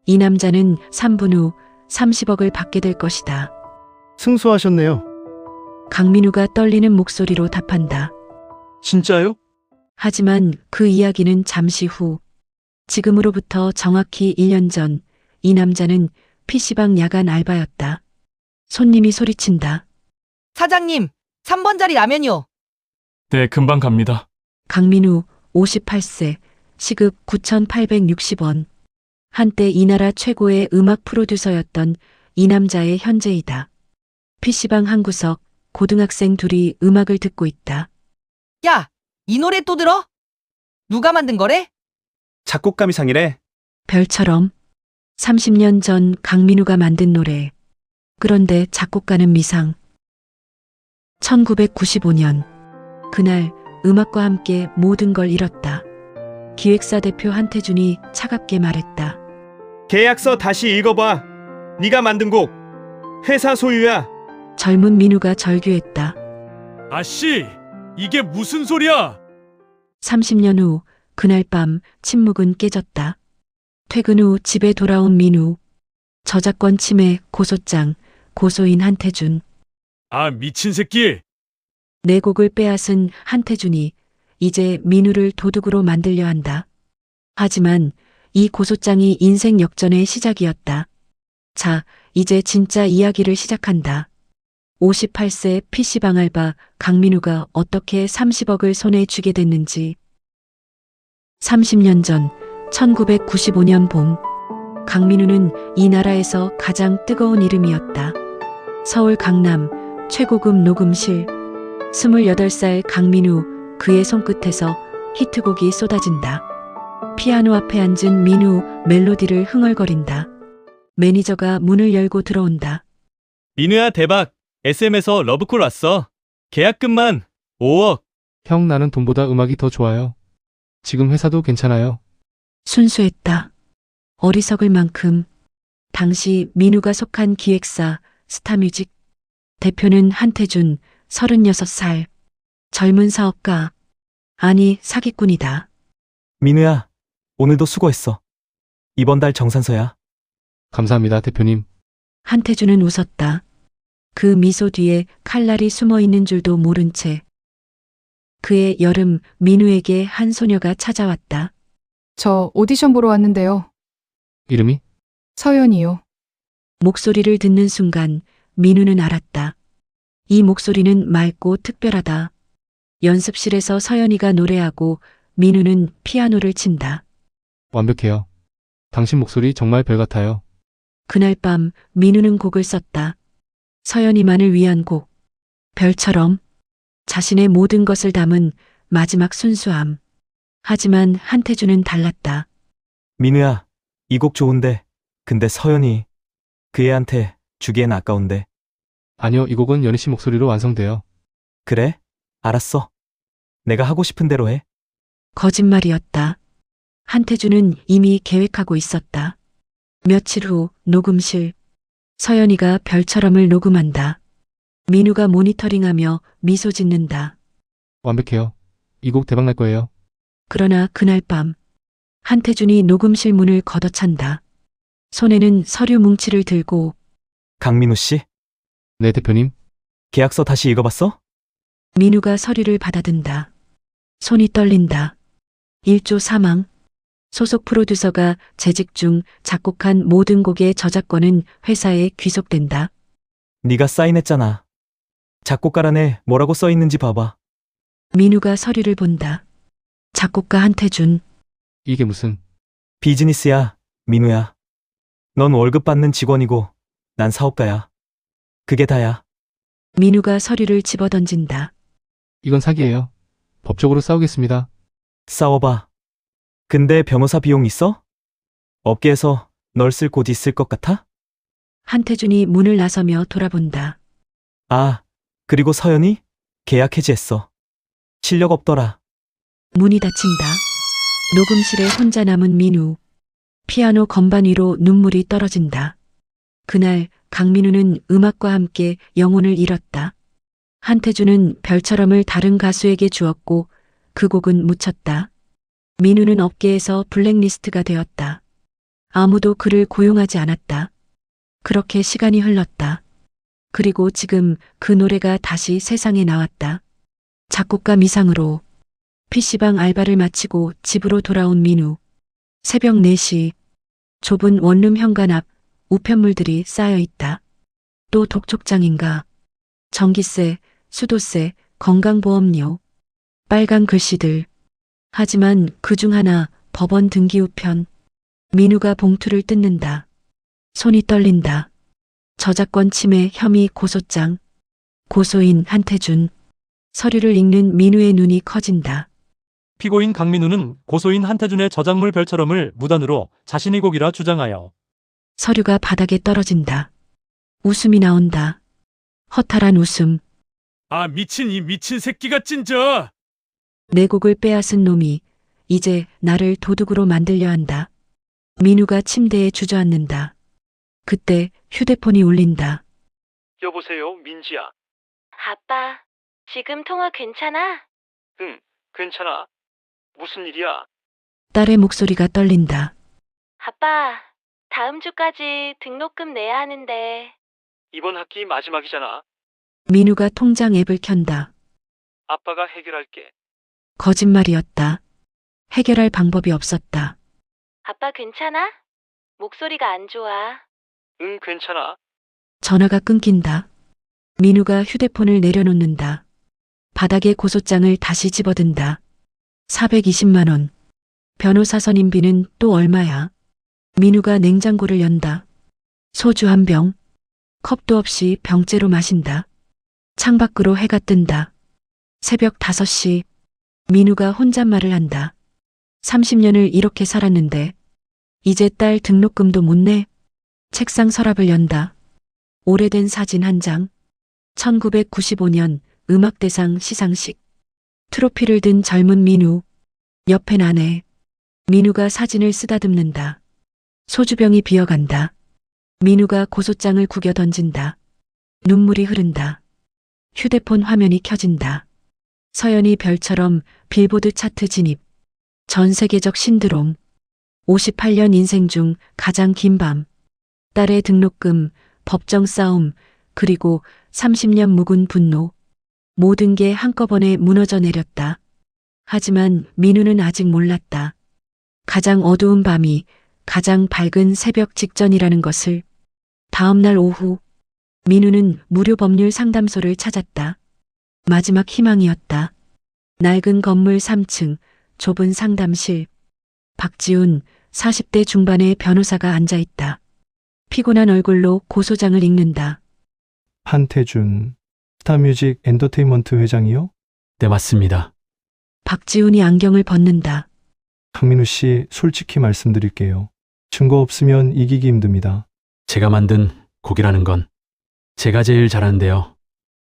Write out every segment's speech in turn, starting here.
이 남자는 3분 후 30억을 받게 될 것이다. 승소하셨네요. 강민우가 떨리는 목소리로 답한다. 진짜요? 하지만 그 이야기는 잠시 후, 지금으로부터 정확히 1년 전, 이 남자는 PC방 야간 알바였다. 손님이 소리친다. 사장님, 3번 자리 라면이요. 네, 금방 갑니다. 강민우, 58세, 시급 9,860원. 한때 이 나라 최고의 음악 프로듀서였던 이 남자의 현재이다. PC방 한 구석, 고등학생 둘이 음악을 듣고 있다. 야, 이 노래 또 들어? 누가 만든 거래? 작곡가 미상이래. 별처럼 30년 전 강민우가 만든 노래. 그런데 작곡가는 미상. 1995년 그날 음악과 함께 모든 걸 잃었다. 기획사 대표 한태준이 차갑게 말했다. 계약서 다시 읽어봐. 네가 만든 곡. 회사 소유야. 젊은 민우가 절규했다. 아씨, 이게 무슨 소리야? 30년 후 그날 밤 침묵은 깨졌다. 퇴근 후 집에 돌아온 민우. 저작권 침해 고소장, 고소인 한태준. 아, 미친 새끼. 내 곡을 빼앗은 한태준이 이제 민우를 도둑으로 만들려 한다. 하지만 이 고소장이 인생 역전의 시작이었다. 자, 이제 진짜 이야기를 시작한다. 58세 PC방 알바 강민우가 어떻게 30억을 손에 쥐게 됐는지. 30년 전 1995년 봄, 강민우는 이 나라에서 가장 뜨거운 이름이었다. 서울 강남 최고급 녹음실. 28살 강민우, 그의 손끝에서 히트곡이 쏟아진다. 피아노 앞에 앉은 민우, 멜로디를 흥얼거린다. 매니저가 문을 열고 들어온다. 민우야, 대박. SM에서 러브콜 왔어. 계약금만 5억. 형, 나는 돈보다 음악이 더 좋아요. 지금 회사도 괜찮아요. 순수했다. 어리석을 만큼. 당시 민우가 속한 기획사 스타뮤직 대표는 한태준, 36살. 젊은 사업가. 아니, 사기꾼이다. 민우야, 오늘도 수고했어. 이번 달 정산서야. 감사합니다, 대표님. 한태준은 웃었다. 그 미소 뒤에 칼날이 숨어 있는 줄도 모른 채. 그의 여름, 민우에게 한 소녀가 찾아왔다. 저 오디션 보러 왔는데요. 이름이? 서연이요. 목소리를 듣는 순간 민우는 알았다. 이 목소리는 맑고 특별하다. 연습실에서 서연이가 노래하고 민우는 피아노를 친다. 완벽해요. 당신 목소리 정말 별 같아요. 그날 밤 민우는 곡을 썼다. 서연이만을 위한 곡. 별처럼 자신의 모든 것을 담은 마지막 순수함. 하지만 한태준은 달랐다. 민우야, 이 곡 좋은데. 근데 서연이 그 애한테 주기엔 아까운데. 아니요, 이 곡은 연희 씨 목소리로 완성돼요. 그래? 알았어. 내가 하고 싶은 대로 해. 거짓말이었다. 한태준은 이미 계획하고 있었다. 며칠 후 녹음실. 서연이가 별처럼을 녹음한다. 민우가 모니터링하며 미소 짓는다. 완벽해요. 이 곡 대박 날 거예요. 그러나 그날 밤 한태준이 녹음실 문을 걷어찬다. 손에는 서류 뭉치를 들고. 강민우 씨, 네, 대표님. 계약서 다시 읽어봤어? 민우가 서류를 받아든다. 손이 떨린다. 1조 사망. 소속 프로듀서가 재직 중 작곡한 모든 곡의 저작권은 회사에 귀속된다. 네가 사인했잖아. 작곡가란에 뭐라고 써 있는지 봐봐. 민우가 서류를 본다. 작곡가 한태준. 이게 무슨... 비즈니스야, 민우야. 넌 월급 받는 직원이고 난 사업가야. 그게 다야. 민우가 서류를 집어던진다. 이건 사기예요. 법적으로 싸우겠습니다. 싸워봐. 근데 변호사 비용 있어? 업계에서 널 쓸 곳 있을 것 같아? 한태준이 문을 나서며 돌아본다. 아, 그리고 서연이 계약 해지했어. 실력 없더라. 문이 닫힌다. 녹음실에 혼자 남은 민우. 피아노 건반 위로 눈물이 떨어진다. 그날 강민우는 음악과 함께 영혼을 잃었다. 한태준은 별처럼을 다른 가수에게 주었고 그 곡은 묻혔다. 민우는 업계에서 블랙리스트가 되었다. 아무도 그를 고용하지 않았다. 그렇게 시간이 흘렀다. 그리고 지금 그 노래가 다시 세상에 나왔다. 작곡가 미상으로 PC방 알바를 마치고 집으로 돌아온 민우. 새벽 4시 좁은 원룸 현관 앞 우편물들이 쌓여 있다. 또 독촉장인가? 전기세, 수도세, 건강보험료, 빨간 글씨들. 하지만 그중 하나 법원 등기 우편. 민우가 봉투를 뜯는다. 손이 떨린다. 저작권 침해 혐의 고소장. 고소인 한태준. 서류를 읽는 민우의 눈이 커진다. 피고인 강민우는 고소인 한태준의 저작물 별처럼을 무단으로 자신의 곡이라 주장하여 서류가 바닥에 떨어진다. 웃음이 나온다. 허탈한 웃음. 아, 미친 이 미친 새끼가 진짜! 내 곡을 빼앗은 놈이 이제 나를 도둑으로 만들려 한다. 민우가 침대에 주저앉는다. 그때 휴대폰이 울린다. 여보세요, 민지야. 아빠, 지금 통화 괜찮아? 응, 괜찮아. 무슨 일이야? 딸의 목소리가 떨린다. 아빠, 다음 주까지 등록금 내야 하는데. 이번 학기 마지막이잖아. 민우가 통장 앱을 켠다. 아빠가 해결할게. 거짓말이었다. 해결할 방법이 없었다. 아빠 괜찮아? 목소리가 안 좋아. 응, 괜찮아. 전화가 끊긴다. 민우가 휴대폰을 내려놓는다. 바닥에 고소장을 다시 집어든다. 420만 원. 변호사 선임비는 또 얼마야? 민우가 냉장고를 연다. 소주 한 병. 컵도 없이 병째로 마신다. 창밖으로 해가 뜬다. 새벽 5시. 민우가 혼잣말을 한다. 30년을 이렇게 살았는데 이제 딸 등록금도 못 내? 책상 서랍을 연다. 오래된 사진 한 장. 1995년 음악대상 시상식. 트로피를 든 젊은 민우. 옆엔 아내. 민우가 사진을 쓰다듬는다. 소주병이 비어간다. 민우가 고소장을 구겨 던진다. 눈물이 흐른다. 휴대폰 화면이 켜진다. 서연이 별처럼 빌보드 차트 진입. 전 세계적 신드롬. 58년 인생 중 가장 긴 밤. 딸의 등록금, 법정 싸움, 그리고 30년 묵은 분노. 모든 게 한꺼번에 무너져 내렸다. 하지만 민우는 아직 몰랐다. 가장 어두운 밤이 가장 밝은 새벽 직전이라는 것을. 다음 날 오후, 민우는 무료 법률 상담소를 찾았다. 마지막 희망이었다. 낡은 건물 3층, 좁은 상담실. 박지훈, 40대 중반의 변호사가 앉아있다. 피곤한 얼굴로 고소장을 읽는다. 한태준, 스타뮤직 엔터테인먼트 회장이요? 네, 맞습니다. 박지훈이 안경을 벗는다. 강민우 씨, 솔직히 말씀드릴게요. 증거 없으면 이기기 힘듭니다. 제가 만든 곡이라는 건 제가 제일 잘하는데요.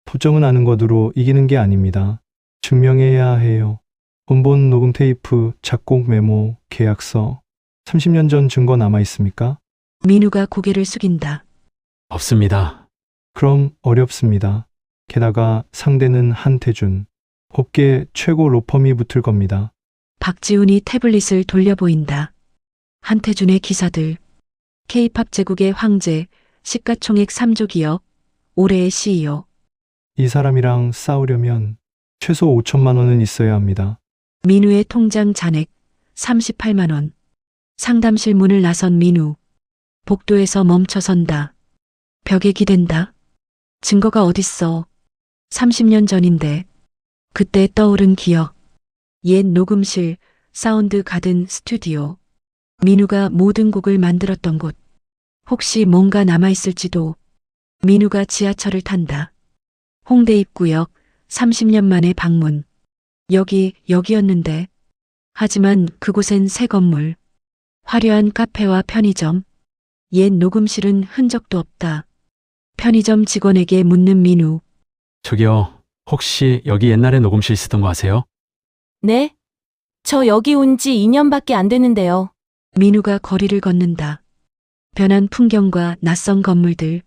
포정은 아는 것으로 이기는 게 아닙니다. 증명해야 해요. 원본 녹음 테이프, 작곡 메모, 계약서. 30년 전 증거 남아 있습니까? 민우가 고개를 숙인다. 없습니다. 그럼 어렵습니다. 게다가 상대는 한태준. 업계 최고 로펌이 붙을 겁니다. 박지훈이 태블릿을 돌려 보인다. 한태준의 기사들. K-팝 제국의 황제, 시가총액 3조 기업, 올해의 CEO. 이 사람이랑 싸우려면 최소 5천만 원은 있어야 합니다. 민우의 통장 잔액 38만 원. 상담실 문을 나선 민우. 복도에서 멈춰선다. 벽에 기댄다. 증거가 어딨어. 30년 전인데. 그때 떠오른 기억. 옛 녹음실, 사운드 가든 스튜디오. 민우가 모든 곡을 만들었던 곳. 혹시 뭔가 남아있을지도. 민우가 지하철을 탄다. 홍대 입구역, 30년 만에 방문. 여기였는데. 하지만 그곳엔 새 건물. 화려한 카페와 편의점. 옛 녹음실은 흔적도 없다. 편의점 직원에게 묻는 민우. 저기요, 혹시 여기 옛날에 녹음실 쓰던 거 아세요? 네? 저 여기 온 지 2년밖에 안 됐는데요. 민우가 거리를 걷는다. 변한 풍경과 낯선 건물들.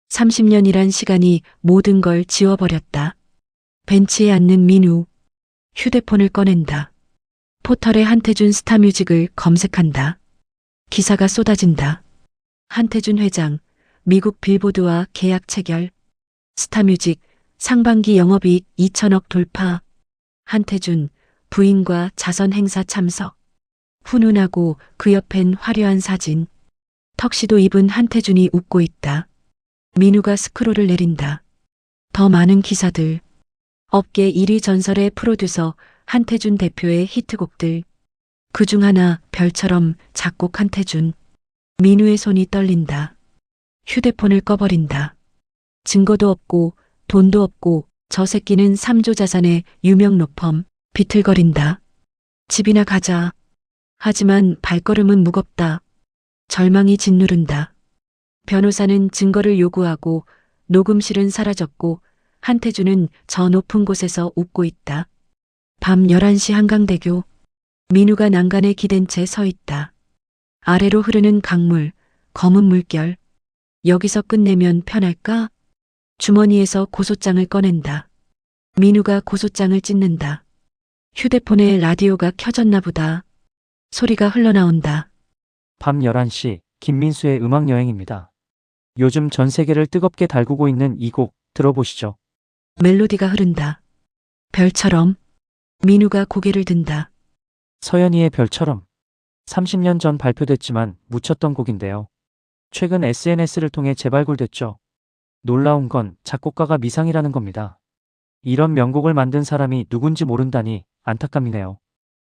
30년이란 시간이 모든 걸 지워버렸다. 벤치에 앉는 민우. 휴대폰을 꺼낸다. 포털에 한태준 스타뮤직을 검색한다. 기사가 쏟아진다. 한태준 회장, 미국 빌보드와 계약 체결. 스타뮤직, 상반기 영업이익 2천억 돌파. 한태준, 부인과 자선 행사 참석. 훈훈하고 그 옆엔 화려한 사진. 턱시도 입은 한태준이 웃고 있다. 민우가 스크롤을 내린다. 더 많은 기사들. 업계 1위 전설의 프로듀서 한태준 대표의 히트곡들. 그중 하나 별처럼 작곡 한태준. 민우의 손이 떨린다. 휴대폰을 꺼버린다. 증거도 없고 돈도 없고 저 새끼는 3조 자산의 유명 로펌. 비틀거린다. 집이나 가자. 하지만 발걸음은 무겁다. 절망이 짓누른다. 변호사는 증거를 요구하고 녹음실은 사라졌고 한태준은 저 높은 곳에서 웃고 있다. 밤 11시 한강대교. 민우가 난간에 기댄 채 서 있다. 아래로 흐르는 강물, 검은 물결. 여기서 끝내면 편할까? 주머니에서 고소장을 꺼낸다. 민우가 고소장을 찢는다. 휴대폰에 라디오가 켜졌나 보다. 소리가 흘러나온다. 밤 11시 김민수의 음악 여행입니다. 요즘 전 세계를 뜨겁게 달구고 있는 이 곡 들어보시죠. 멜로디가 흐른다. 별처럼. 민우가 고개를 든다. 서연이의 별처럼. 30년 전 발표됐지만 묻혔던 곡인데요. 최근 SNS를 통해 재발굴됐죠. 놀라운 건 작곡가가 미상이라는 겁니다. 이런 명곡을 만든 사람이 누군지 모른다니 안타깝네요.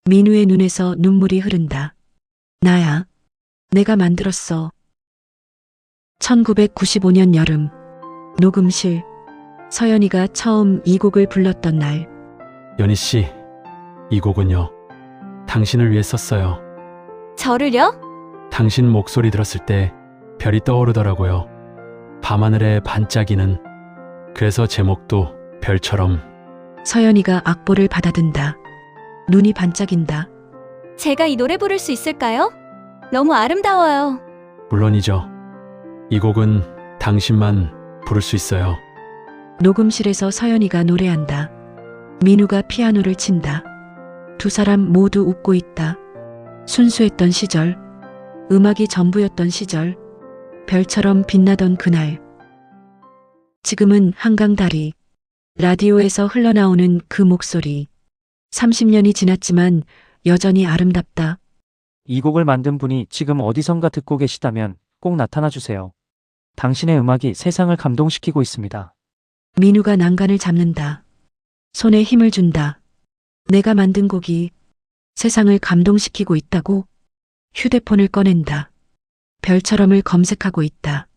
민우의 눈에서 눈물이 흐른다. 나야. 내가 만들었어. 1995년 여름. 녹음실. 서연이가 처음 이 곡을 불렀던 날. 연희 씨, 이 곡은요. 당신을 위해 썼어요. 저를요? 당신 목소리 들었을 때 별이 떠오르더라고요. 밤하늘에 반짝이는. 그래서 제목도 별처럼. 서연이가 악보를 받아든다. 눈이 반짝인다. 제가 이 노래 부를 수 있을까요? 너무 아름다워요. 물론이죠. 이 곡은 당신만 부를 수 있어요. 녹음실에서 서연이가 노래한다. 민우가 피아노를 친다. 두 사람 모두 웃고 있다. 순수했던 시절. 음악이 전부였던 시절. 별처럼 빛나던 그날. 지금은 한강 다리. 라디오에서 흘러나오는 그 목소리. 30년이 지났지만 여전히 아름답다. 이 곡을 만든 분이 지금 어디선가 듣고 계시다면 꼭 나타나 주세요. 당신의 음악이 세상을 감동시키고 있습니다. 민우가 난간을 잡는다. 손에 힘을 준다. 내가 만든 곡이 세상을 감동시키고 있다고? 휴대폰을 꺼낸다. 별처럼을 검색하고 있다.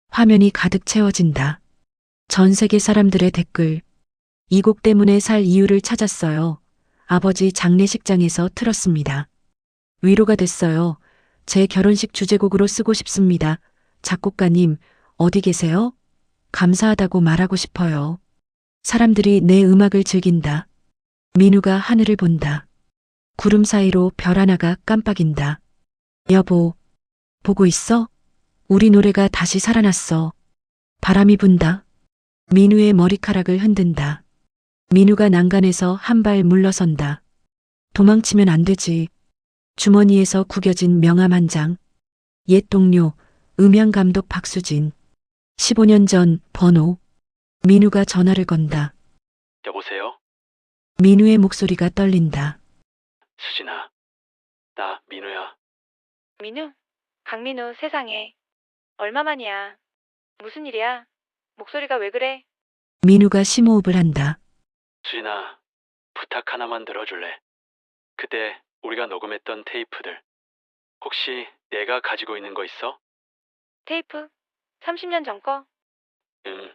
화면이 가득 채워진다. 전 세계 사람들의 댓글. 이 곡 때문에 살 이유를 찾았어요. 아버지 장례식장에서 틀었습니다. 위로가 됐어요. 제 결혼식 주제곡으로 쓰고 싶습니다. 작곡가님, 어디 계세요? 감사하다고 말하고 싶어요. 사람들이 내 음악을 즐긴다. 민우가 하늘을 본다. 구름 사이로 별 하나가 깜빡인다. 여보, 보고 있어? 우리 노래가 다시 살아났어. 바람이 분다. 민우의 머리카락을 흔든다. 민우가 난간에서 한 발 물러선다. 도망치면 안 되지. 주머니에서 구겨진 명함 한 장. 옛 동료, 음향감독 박수진. 15년 전 번호. 민우가 전화를 건다. 여보세요? 민우의 목소리가 떨린다. 수진아, 나 민우야. 민우? 강민우, 세상에. 얼마만이야? 무슨 일이야? 목소리가 왜 그래? 민우가 심호흡을 한다. 수진아, 부탁 하나만 들어줄래? 그때 우리가 녹음했던 테이프들. 혹시 내가 가지고 있는 거 있어? 테이프? 30년 전 거? 응.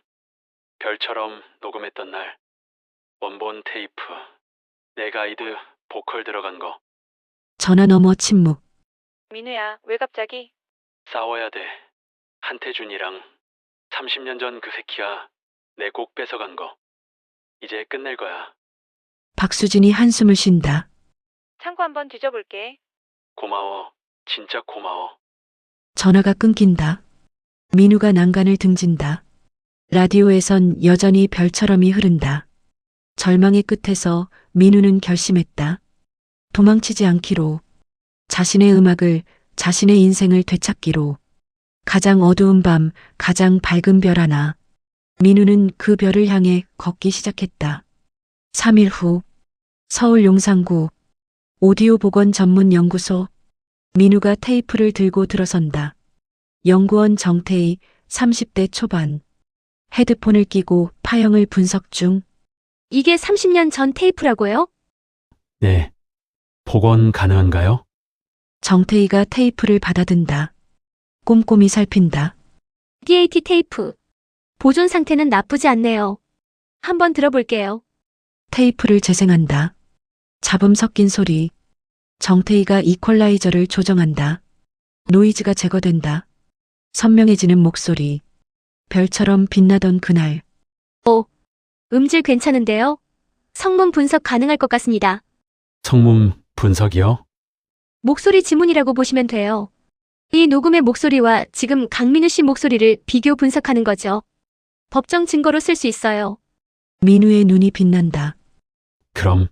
별처럼 녹음했던 날. 원본 테이프. 내 가이드 보컬 들어간 거. 전화 너머 침묵. 민우야, 왜 갑자기? 싸워야 돼. 한태준이랑 30년 전 그 새끼야. 내 곡 뺏어간 거. 이제 끝낼 거야. 박수진이 한숨을 쉰다. 창고 한번 뒤져볼게. 고마워. 진짜 고마워. 전화가 끊긴다. 민우가 난간을 등진다. 라디오에선 여전히 별처럼이 흐른다. 절망의 끝에서 민우는 결심했다. 도망치지 않기로. 자신의 음악을 자신의 인생을 되찾기로. 가장 어두운 밤, 가장 밝은 별 하나. 민우는 그 별을 향해 걷기 시작했다. 3일 후, 서울 용산구 오디오 복원 전문 연구소. 민우가 테이프를 들고 들어선다. 연구원 정태희, 30대 초반. 헤드폰을 끼고 파형을 분석 중. 이게 30년 전 테이프라고요? 네. 복원 가능한가요? 정태희가 테이프를 받아든다. 꼼꼼히 살핀다. DAT 테이프. 보존 상태는 나쁘지 않네요. 한번 들어볼게요. 테이프를 재생한다. 잡음 섞인 소리. 정태희가 이퀄라이저를 조정한다. 노이즈가 제거된다. 선명해지는 목소리. 별처럼 빛나던 그날. 음질 괜찮은데요? 성문 분석 가능할 것 같습니다. 성문 분석이요? 목소리 지문이라고 보시면 돼요. 이 녹음의 목소리와 지금 강민우 씨 목소리를 비교 분석하는 거죠. 법정 증거로 쓸 수 있어요. 민우의 눈이 빛난다. 그럼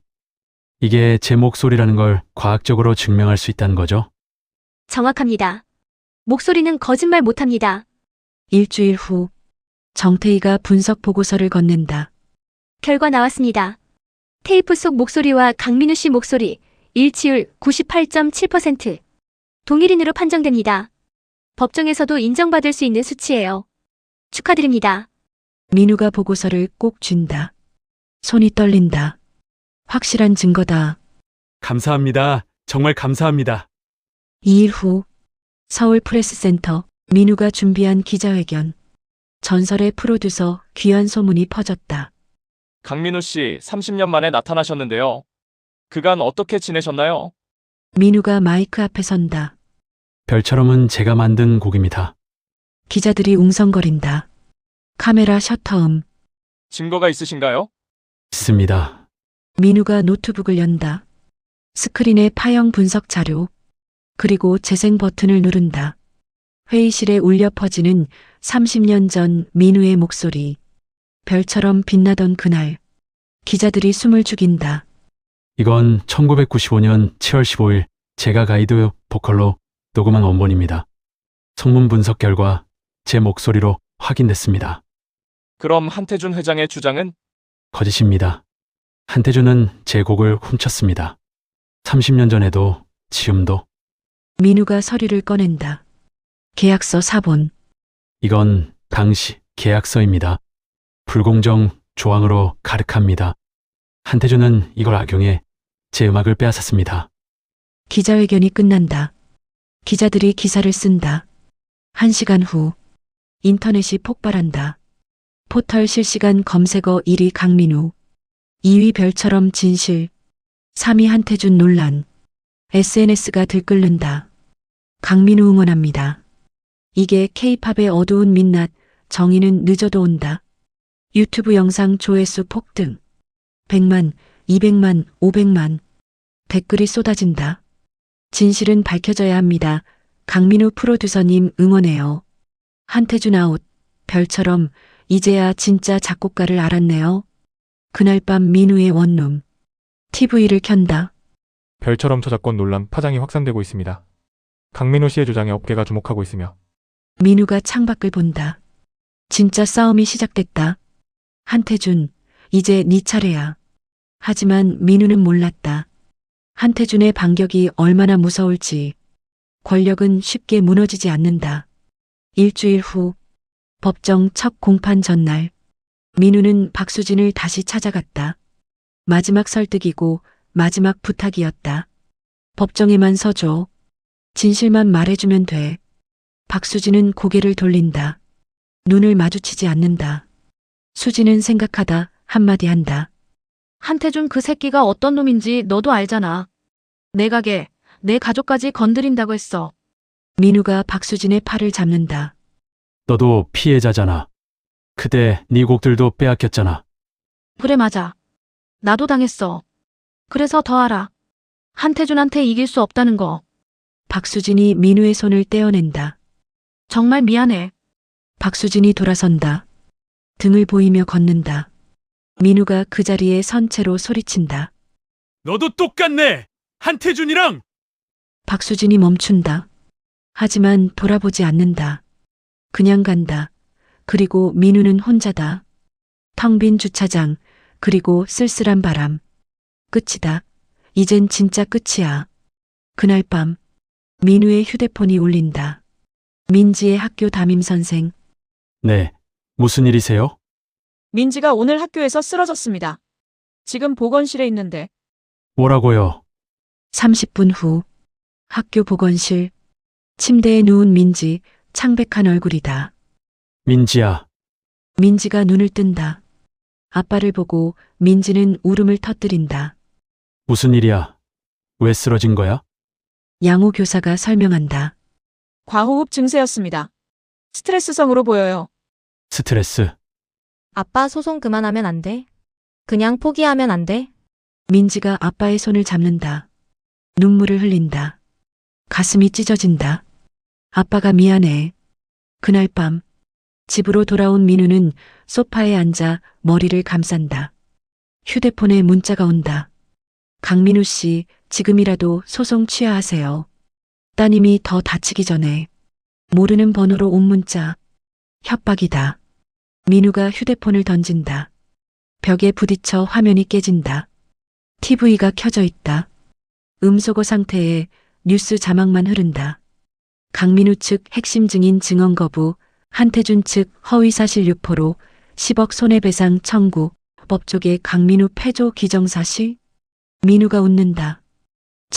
이게 제 목소리라는 걸 과학적으로 증명할 수 있다는 거죠? 정확합니다. 목소리는 거짓말 못합니다. 일주일 후, 정태희가 분석 보고서를 건넨다. 결과 나왔습니다. 테이프 속 목소리와 강민우 씨 목소리 일치율 98.7%. 동일인으로 판정됩니다. 법정에서도 인정받을 수 있는 수치예요. 축하드립니다. 민우가 보고서를 꼭 쥔다. 손이 떨린다. 확실한 증거다. 감사합니다. 정말 감사합니다. 2일 후, 서울 프레스센터. 민우가 준비한 기자회견. 전설의 프로듀서 귀한 소문이 퍼졌다. 강민우 씨 30년 만에 나타나셨는데요. 그간 어떻게 지내셨나요? 민우가 마이크 앞에 선다. 별처럼은 제가 만든 곡입니다. 기자들이 웅성거린다. 카메라 셔터음. 증거가 있으신가요? 있습니다. 민우가 노트북을 연다. 스크린에 파형 분석 자료. 그리고 재생 버튼을 누른다. 회의실에 울려 퍼지는 30년 전 민우의 목소리. 별처럼 빛나던 그날. 기자들이 숨을 죽인다. 이건 1995년 7월 15일 제가 가이드 보컬로 녹음한 원본입니다. 성문 분석 결과 제 목소리로 확인됐습니다. 그럼 한태준 회장의 주장은? 거짓입니다. 한태준은 제 곡을 훔쳤습니다. 30년 전에도 지금도. 민우가 서류를 꺼낸다. 계약서 사본. 이건 당시 계약서입니다. 불공정 조항으로 가득합니다. 한태준은 이걸 악용해 제 음악을 빼앗았습니다. 기자회견이 끝난다. 기자들이 기사를 쓴다. 1시간 후, 인터넷이 폭발한다. 포털 실시간 검색어 1위 강민우, 2위 별처럼 진실, 3위 한태준 논란. SNS가 들끓는다. 강민우 응원합니다. 이게 K-팝의 어두운 민낯. 정의는 늦어도 온다. 유튜브 영상 조회수 폭등. 100만, 200만, 500만. 댓글이 쏟아진다. 진실은 밝혀져야 합니다. 강민우 프로듀서님 응원해요. 한태준 아웃. 별처럼 이제야 진짜 작곡가를 알았네요. 그날 밤 민우의 원룸. TV를 켠다. 별처럼 저작권 논란 파장이 확산되고 있습니다. 강민우 씨의 주장에 업계가 주목하고 있으며 민우가 창밖을 본다. 진짜 싸움이 시작됐다. 한태준, 이제 네 차례야. 하지만 민우는 몰랐다. 한태준의 반격이 얼마나 무서울지. 권력은 쉽게 무너지지 않는다. 일주일 후, 법정 첫 공판 전날. 민우는 박수진을 다시 찾아갔다. 마지막 설득이고 마지막 부탁이었다. 법정에만 서줘. 진실만 말해주면 돼. 박수진은 고개를 돌린다. 눈을 마주치지 않는다. 수진은 생각하다 한마디 한다. 한태준 그 새끼가 어떤 놈인지 너도 알잖아. 내 가게, 내 가족까지 건드린다고 했어. 민우가 박수진의 팔을 잡는다. 너도 피해자잖아. 그때 네 곡들도 빼앗겼잖아. 그래 맞아. 나도 당했어. 그래서 더 알아. 한태준한테 이길 수 없다는 거. 박수진이 민우의 손을 떼어낸다. 정말 미안해. 박수진이 돌아선다. 등을 보이며 걷는다. 민우가 그 자리에 선 채로 소리친다. 너도 똑같네. 한태준이랑. 박수진이 멈춘다. 하지만 돌아보지 않는다. 그냥 간다. 그리고 민우는 혼자다. 텅 빈 주차장, 그리고 쓸쓸한 바람. 끝이다. 이젠 진짜 끝이야. 그날 밤, 민우의 휴대폰이 울린다. 민지의 학교 담임 선생. 네, 무슨 일이세요? 민지가 오늘 학교에서 쓰러졌습니다. 지금 보건실에 있는데. 뭐라고요? 30분 후, 학교 보건실. 침대에 누운 민지, 창백한 얼굴이다. 민지야, 민지가 눈을 뜬다. 아빠를 보고 민지는 울음을 터뜨린다. 무슨 일이야? 왜 쓰러진 거야? 양호 교사가 설명한다. 과호흡 증세였습니다. 스트레스성으로 보여요. 스트레스. 아빠 소송 그만하면 안 돼? 그냥 포기하면 안 돼? 민지가 아빠의 손을 잡는다. 눈물을 흘린다. 가슴이 찢어진다. 아빠가 미안해. 그날 밤, 집으로 돌아온 민우는 소파에 앉아 머리를 감싼다. 휴대폰에 문자가 온다. 강민우 씨, 지금이라도 소송 취하하세요. 따님이 더 다치기 전에. 모르는 번호로 온 문자. 협박이다. 민우가 휴대폰을 던진다. 벽에 부딪혀 화면이 깨진다. TV가 켜져 있다. 음소거 상태에 뉴스 자막만 흐른다. 강민우 측 핵심 증인 증언 거부, 한태준 측 허위사실 유포로 10억 손해배상 청구, 법조계 강민우 패조 기정사실? 민우가 웃는다.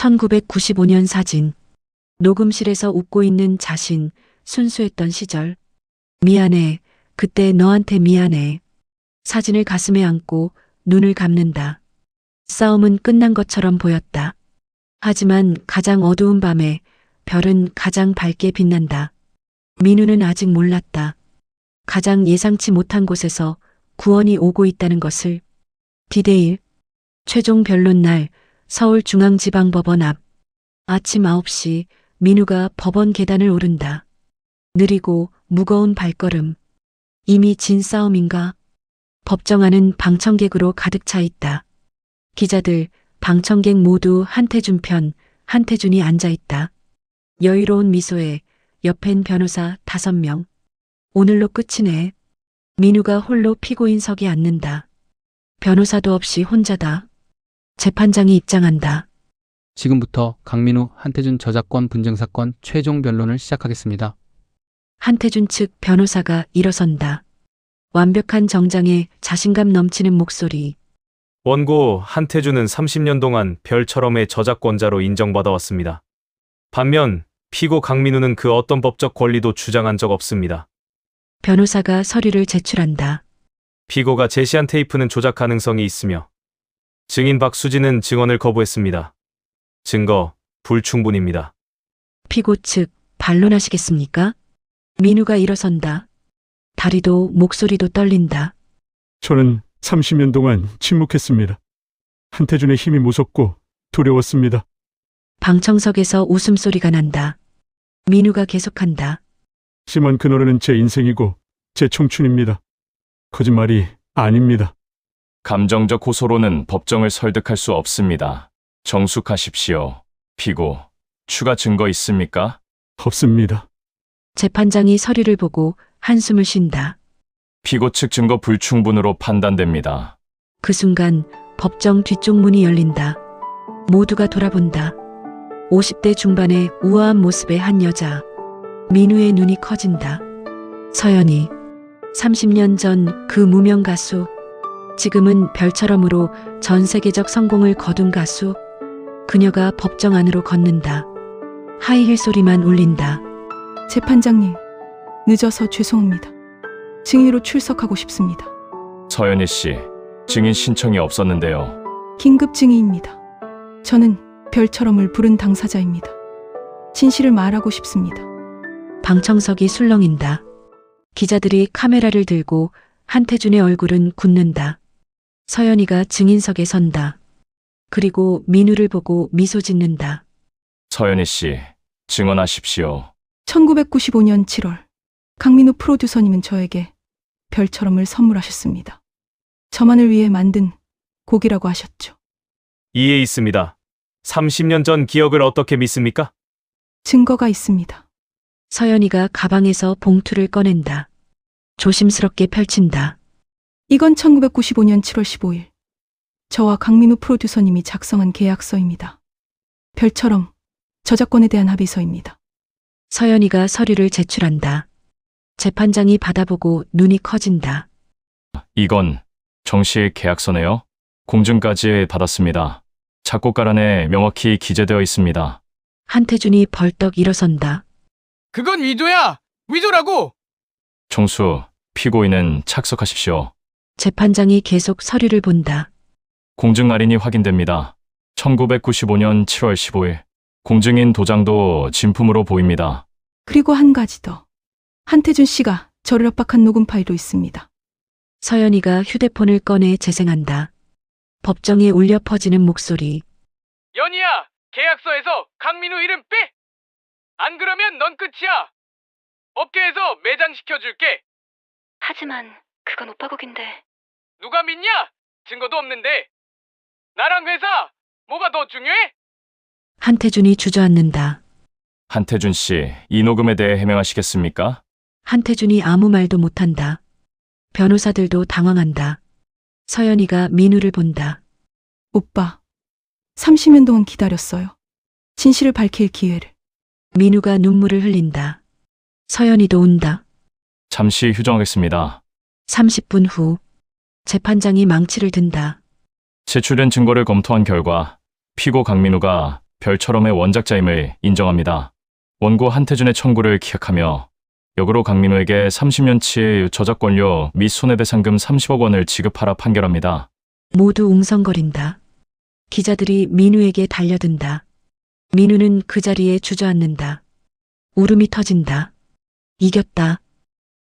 1995년 사진. 녹음실에서 웃고 있는 자신, 순수했던 시절. 미안해. 그때 너한테 미안해. 사진을 가슴에 안고 눈을 감는다. 싸움은 끝난 것처럼 보였다. 하지만 가장 어두운 밤에 별은 가장 밝게 빛난다. 민우는 아직 몰랐다. 가장 예상치 못한 곳에서 구원이 오고 있다는 것을. 디데일. 최종 변론 날 서울중앙지방법원 앞. 아침 9시 민우가 법원 계단을 오른다. 느리고 무거운 발걸음. 이미 진 싸움인가? 법정 안은 방청객으로 가득 차 있다. 기자들, 방청객 모두 한태준 편, 한태준이 앉아 있다. 여유로운 미소에 옆엔 변호사 5명. 오늘로 끝이네. 민우가 홀로 피고인석에 앉는다. 변호사도 없이 혼자다. 재판장이 입장한다. 지금부터 강민우, 한태준 저작권 분쟁 사건 최종 변론을 시작하겠습니다. 한태준 측 변호사가 일어선다. 완벽한 정장에 자신감 넘치는 목소리. 원고 한태준은 30년 동안 별처럼의 저작권자로 인정받아왔습니다. 반면 피고 강민우는 그 어떤 법적 권리도 주장한 적 없습니다. 변호사가 서류를 제출한다. 피고가 제시한 테이프는 조작 가능성이 있으며 증인 박수진은 증언을 거부했습니다. 증거 불충분입니다. 피고 측 반론하시겠습니까? 민우가 일어선다. 다리도 목소리도 떨린다. 저는 30년 동안 침묵했습니다. 한태준의 힘이 무섭고 두려웠습니다. 방청석에서 웃음소리가 난다. 민우가 계속한다. 하지만 그 노래는 제 인생이고 제 청춘입니다. 거짓말이 아닙니다. 감정적 호소로는 법정을 설득할 수 없습니다. 정숙하십시오. 피고, 추가 증거 있습니까? 없습니다. 재판장이 서류를 보고 한숨을 쉰다. 피고 측 증거 불충분으로 판단됩니다. 그 순간 법정 뒤쪽 문이 열린다. 모두가 돌아본다. 50대 중반의 우아한 모습의 한 여자. 민우의 눈이 커진다. 서연이. 30년 전 그 무명 가수. 지금은 별처럼으로 전 세계적 성공을 거둔 가수. 그녀가 법정 안으로 걷는다. 하이힐 소리만 울린다. 재판장님, 늦어서 죄송합니다. 증인으로 출석하고 싶습니다. 서연희 씨, 증인 신청이 없었는데요. 긴급 증인입니다. 저는 별처럼을 부른 당사자입니다. 진실을 말하고 싶습니다. 방청석이 술렁인다. 기자들이 카메라를 들고 한태준의 얼굴은 굳는다. 서연이가 증인석에 선다. 그리고 민우를 보고 미소 짓는다. 서연희 씨, 증언하십시오. 1995년 7월, 강민우 프로듀서님은 저에게 별처럼을 선물하셨습니다. 저만을 위해 만든 곡이라고 하셨죠. 이해 있습니다. 30년 전 기억을 어떻게 믿습니까? 증거가 있습니다. 서연이가 가방에서 봉투를 꺼낸다. 조심스럽게 펼친다. 이건 1995년 7월 15일. 저와 강민우 프로듀서님이 작성한 계약서입니다. 별처럼 저작권에 대한 합의서입니다. 서연이가 서류를 제출한다. 재판장이 받아보고 눈이 커진다. 이건 정식 계약서네요. 공증까지 받았습니다. 작곡가란에 명확히 기재되어 있습니다. 한태준이 벌떡 일어선다. 그건 위조야! 위조라고! 총수, 피고인은 착석하십시오. 재판장이 계속 서류를 본다. 공증 할인이 확인됩니다. 1995년 7월 15일. 공증인 도장도 진품으로 보입니다. 그리고 한 가지 더. 한태준 씨가 저를 압박한 녹음 파일도 있습니다. 서연이가 휴대폰을 꺼내 재생한다. 법정에 울려 퍼지는 목소리. 연희야! 계약서에서 강민우 이름 빼! 안 그러면 넌 끝이야! 업계에서 매장시켜줄게! 하지만 그건 오빠 곡인데. 누가 믿냐? 증거도 없는데. 나랑 회사 뭐가 더 중요해? 한태준이 주저앉는다. 한태준 씨, 이 녹음에 대해 해명하시겠습니까? 한태준이 아무 말도 못한다. 변호사들도 당황한다. 서연이가 민우를 본다. 오빠, 30년 동안 기다렸어요. 진실을 밝힐 기회를. 민우가 눈물을 흘린다. 서연이도 운다. 잠시 휴정하겠습니다. 30분 후 재판장이 망치를 든다. 제출된 증거를 검토한 결과 피고 강민우가 별처럼의 원작자임을 인정합니다. 원고 한태준의 청구를 기각하며 역으로 강민우에게 30년치의 저작권료 및 손해배상금 30억 원을 지급하라 판결합니다. 모두 웅성거린다. 기자들이 민우에게 달려든다. 민우는 그 자리에 주저앉는다. 울음이 터진다. 이겼다.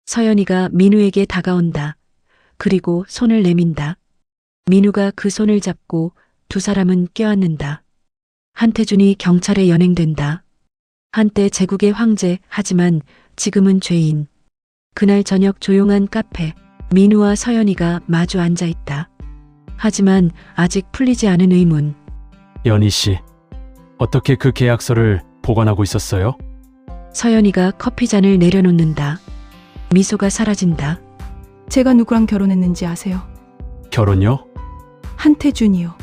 서연이가 민우에게 다가온다. 그리고 손을 내민다. 민우가 그 손을 잡고 두 사람은 껴안는다. 한태준이 경찰에 연행된다. 한때 제국의 황제, 하지만 지금은 죄인. 그날 저녁 조용한 카페, 민우와 서연이가 마주 앉아 있다. 하지만 아직 풀리지 않은 의문. 연희 씨, 어떻게 그 계약서를 보관하고 있었어요? 서연이가 커피잔을 내려놓는다. 미소가 사라진다. 제가 누구랑 결혼했는지 아세요? 결혼요? 한태준이요.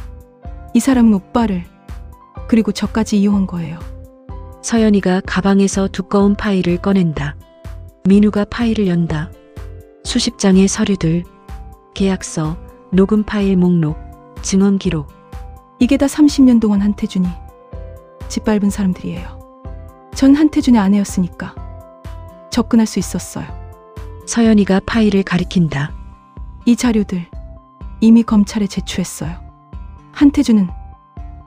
이 사람은 오빠를, 그리고 저까지 이용한 거예요. 서연이가 가방에서 두꺼운 파일을 꺼낸다. 민우가 파일을 연다. 수십 장의 서류들, 계약서, 녹음 파일 목록, 증언 기록. 이게 다 30년 동안 한태준이 짓밟은 사람들이에요. 전 한태준의 아내였으니까 접근할 수 있었어요. 서연이가 파일을 가리킨다. 이 자료들 이미 검찰에 제출했어요. 한태준은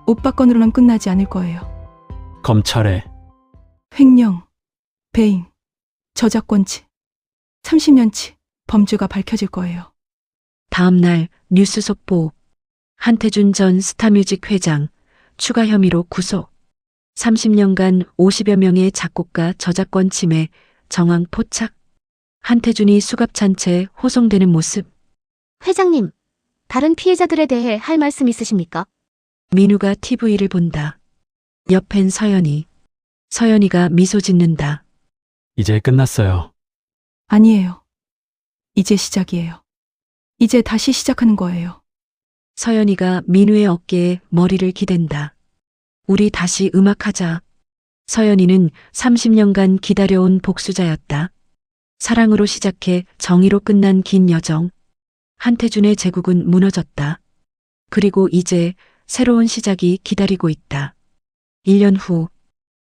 오빠 건으로만 끝나지 않을 거예요. 검찰에 횡령, 배임, 저작권치, 30년치 범죄가 밝혀질 거예요. 다음 날 뉴스 속보. 한태준 전 스타뮤직 회장 추가 혐의로 구속. 30년간 50여 명의 작곡가 저작권 침해, 정황 포착. 한태준이 수갑찬 채 호송되는 모습. 회장님, 다른 피해자들에 대해 할 말씀 있으십니까? 민우가 TV를 본다. 옆엔 서연이. 서연이가 미소 짓는다. 이제 끝났어요. 아니에요. 이제 시작이에요. 이제 다시 시작하는 거예요. 서연이가 민우의 어깨에 머리를 기댄다. 우리 다시 음악하자. 서연이는 30년간 기다려온 복수자였다. 사랑으로 시작해 정의로 끝난 긴 여정. 한태준의 제국은 무너졌다. 그리고 이제 새로운 시작이 기다리고 있다. 1년 후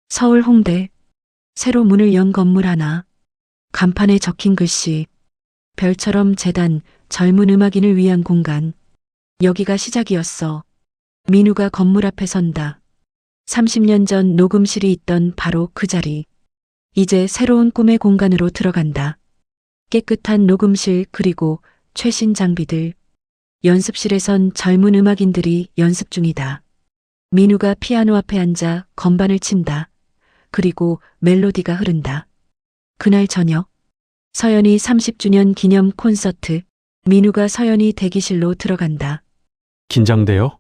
서울 홍대. 새로 문을 연 건물 하나. 간판에 적힌 글씨. 별처럼 재단, 젊은 음악인을 위한 공간. 여기가 시작이었어. 민우가 건물 앞에 선다. 30년 전 녹음실이 있던 바로 그 자리. 이제 새로운 꿈의 공간으로 들어간다. 깨끗한 녹음실 그리고 최신 장비들. 연습실에선 젊은 음악인들이 연습 중이다. 민우가 피아노 앞에 앉아 건반을 친다. 그리고 멜로디가 흐른다. 그날 저녁. 서연이 30주년 기념 콘서트. 민우가 서연이 대기실로 들어간다. 긴장돼요?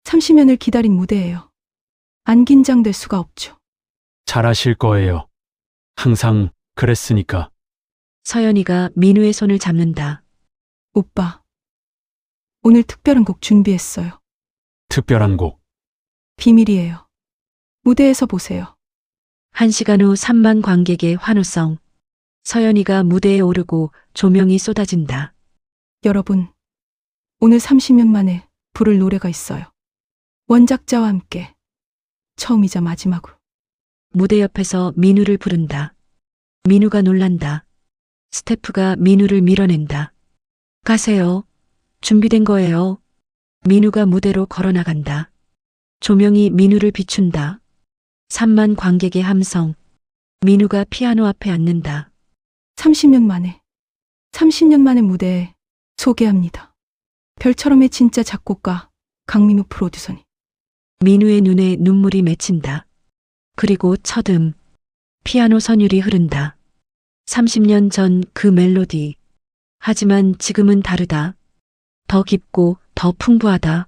30년을 기다린 무대예요. 안 긴장될 수가 없죠. 잘하실 거예요. 항상 그랬으니까. 서연이가 민우의 손을 잡는다. 오빠, 오늘 특별한 곡 준비했어요. 특별한 곡. 비밀이에요. 무대에서 보세요. 1시간 후 3만 관객의 환호성. 서연이가 무대에 오르고 조명이 쏟아진다. 여러분, 오늘 30년 만에 부를 노래가 있어요. 원작자와 함께. 처음이자 마지막으로. 무대 옆에서 민우를 부른다. 민우가 놀란다. 스태프가 민우를 밀어낸다. 가세요. 준비된 거예요. 민우가 무대로 걸어나간다. 조명이 민우를 비춘다. 3만 관객의 함성. 민우가 피아노 앞에 앉는다. 30년 만에 무대에 소개합니다. 별처럼의 진짜 작곡가 강민우 프로듀서님. 민우의 눈에 눈물이 맺힌다. 그리고 첫음, 피아노 선율이 흐른다. 30년 전 그 멜로디. 하지만 지금은 다르다. 더 깊고 더 풍부하다.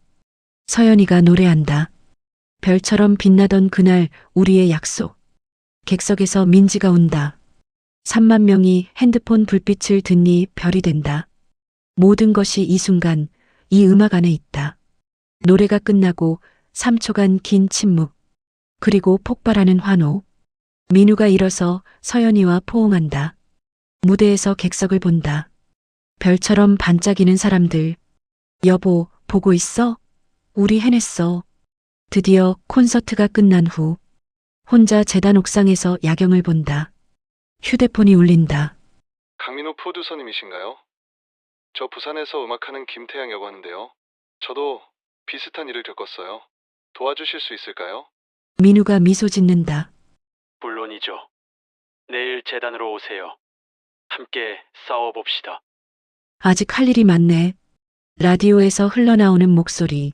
서연이가 노래한다. 별처럼 빛나던 그날 우리의 약속. 객석에서 민지가 운다. 3만 명이 핸드폰 불빛을 듣니 별이 된다. 모든 것이 이 순간, 이 음악 안에 있다. 노래가 끝나고 3초간 긴 침묵. 그리고 폭발하는 환호. 민우가 일어서 서연이와 포옹한다. 무대에서 객석을 본다. 별처럼 반짝이는 사람들. 여보, 보고 있어? 우리 해냈어. 드디어 콘서트가 끝난 후 혼자 재단 옥상에서 야경을 본다. 휴대폰이 울린다. 강민우 프로듀서님이신가요? 저 부산에서 음악하는 김태양이라고 하는데요. 저도 비슷한 일을 겪었어요. 도와주실 수 있을까요? 민우가 미소 짓는다. 물론이죠. 내일 재단으로 오세요. 함께 싸워봅시다. 아직 할 일이 많네. 라디오에서 흘러나오는 목소리.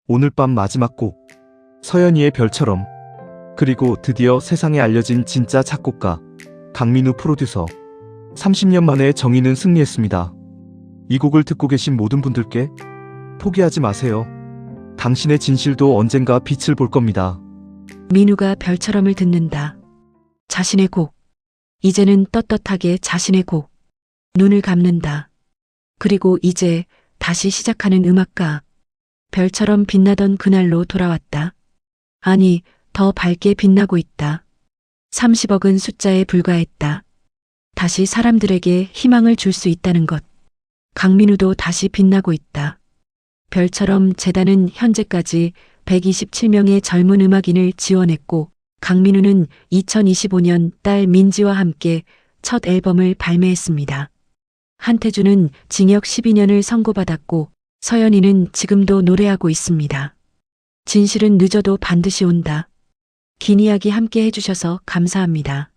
오늘 밤 마지막 곡. 서연이의 별처럼. 그리고 드디어 세상에 알려진 진짜 작곡가 강민우 프로듀서. 30년 만에 정의는 승리했습니다. 이 곡을 듣고 계신 모든 분들께 포기하지 마세요. 당신의 진실도 언젠가 빛을 볼 겁니다. 민우가 별처럼을 듣는다. 자신의 곡. 이제는 떳떳하게 자신의 곡. 눈을 감는다. 그리고 이제 다시 시작하는 음악가. 별처럼 빛나던 그날로 돌아왔다. 아니, 더 밝게 빛나고 있다. 30억은 숫자에 불과했다. 다시 사람들에게 희망을 줄 수 있다는 것. 강민우도 다시 빛나고 있다. 별처럼 재단은 현재까지 127명의 젊은 음악인을 지원했고, 강민우는 2025년 딸 민지와 함께 첫 앨범을 발매했습니다. 한태준은 징역 12년을 선고받았고, 서연이는 지금도 노래하고 있습니다. 진실은 늦어도 반드시 온다. 긴 이야기 함께 해주셔서 감사합니다.